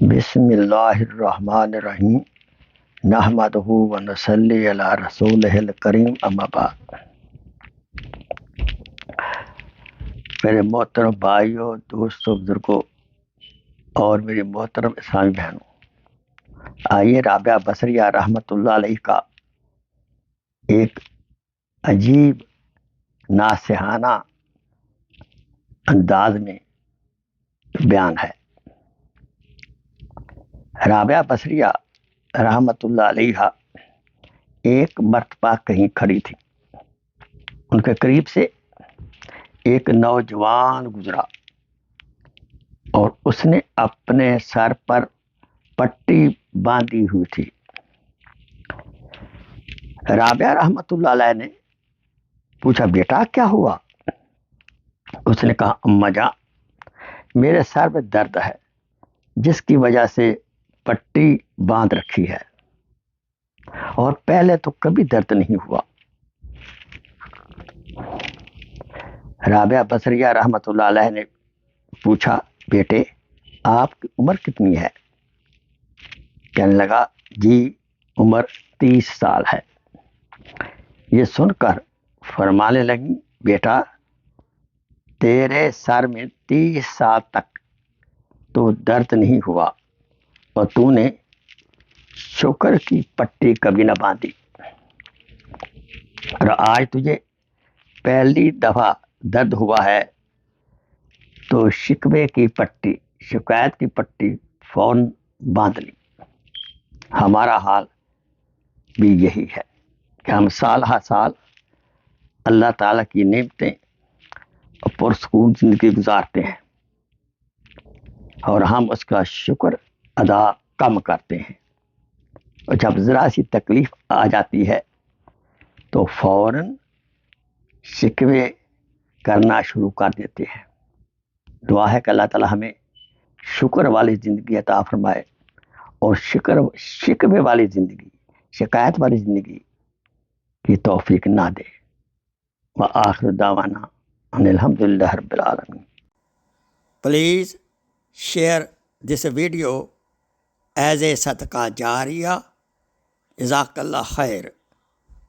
بسم اللہ الرحمن الرحیم نحمدہ و نصلی علی رسولہ الکریم اما بعد۔ میرے محترم بھائیوں، دوستوں، بزرگوں اور میری محترم اسلامی بہنوں، آئیے رابعہ بصریہ رحمۃ اللہ علیہ کا ایک عجیب ناصحانہ انداز میں بیان ہے۔ رابعہ بصریہ رحمۃ اللہ علیہ ایک مرتبہ کہیں کھڑی تھی۔ ان کے قریب سے ایک نوجوان گزرا اور اس نے اپنے سر پر پٹی باندھی ہوئی تھی۔ رابعہ رحمۃ اللہ علیہ نے پوچھا، بیٹا کیا ہوا؟ اس نے کہا، اماں جان، میرے سر میں درد ہے جس کی وجہ سے پٹی باندھ رکھی ہے، اور پہلے تو کبھی درد نہیں ہوا۔ رابعہ بصریہ رحمۃ اللہ علیہ نے پوچھا، بیٹے آپ کی عمر کتنی ہے؟ کہنے لگا، جی عمر 30 سال ہے۔ یہ سن کر فرمانے لگی، بیٹا تیرے سر میں 30 سال تک تو درد نہیں ہوا اور تو نے شکر کی پٹی کبھی نہ باندھی، اور آج تجھے پہلی دفعہ درد ہوا ہے تو شکوے کی پٹی، شکایت کی پٹی فوراً باندھ لی۔ ہمارا حال بھی یہی ہے کہ ہم سال ہر سال اللہ تعالیٰ کی نعمتیں اور پرسکون زندگی گزارتے ہیں، اور ہم اس کا شکر ادا کم کرتے ہیں، اور جب ذرا سی تکلیف آ جاتی ہے تو فوراً شکوے کرنا شروع کر دیتے ہیں۔ دعا ہے کہ اللہ تعالیٰ ہمیں شکر والی زندگی عطا فرمائے اور شکوے والی زندگی، شکایت والی زندگی کی توفیق نہ دے۔ وآخر دعوانا ان الحمدللہ رب العالمین۔ Please share this video as a صدقہ جاریہ۔ جزاک اللہ خیر۔